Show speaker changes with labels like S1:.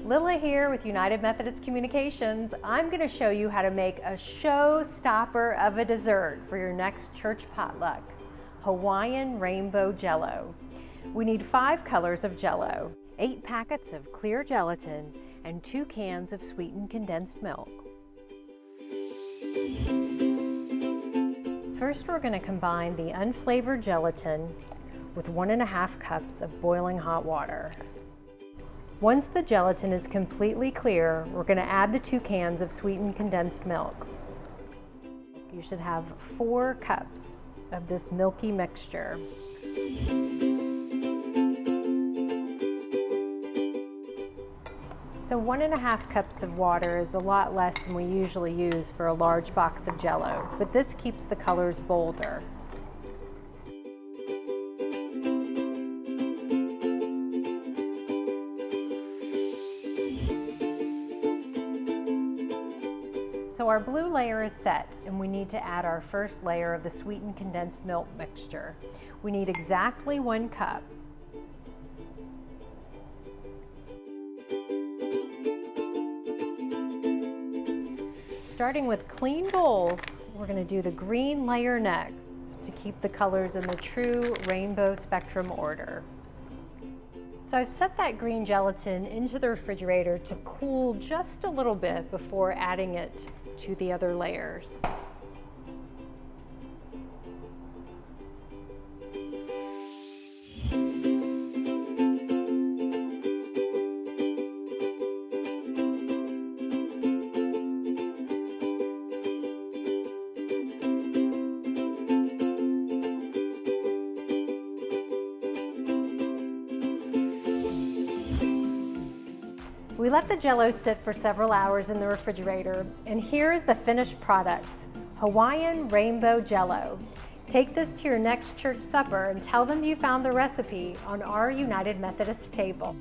S1: Lila here with United Methodist Communications. I'm going to show you how to make a showstopper of a dessert for your next church potluck, Hawaiian rainbow Jello. We need 5 colors of Jello, 8 packets of clear gelatin, and 2 cans of sweetened condensed milk. First, we're going to combine the unflavored gelatin with 1½ cups of boiling hot water. Once the gelatin is completely clear, we're going to add the 2 cans of sweetened condensed milk. You should have 4 cups of this milky mixture. So 1½ cups of water is a lot less than we usually use for a large box of Jello, but this keeps the colors bolder. So our blue layer is set, and we need to add our first layer of the sweetened condensed milk mixture. We need exactly 1 cup. Starting with clean bowls, we're going to do the green layer next to keep the colors in the true rainbow spectrum order. So I've set that green gelatin into the refrigerator to cool just a little bit before adding it to the other layers. We let the Jello sit for several hours in the refrigerator, and here's the finished product, Hawaiian rainbow Jello. Take this to your next church supper and tell them you found the recipe on Our United Methodist Table.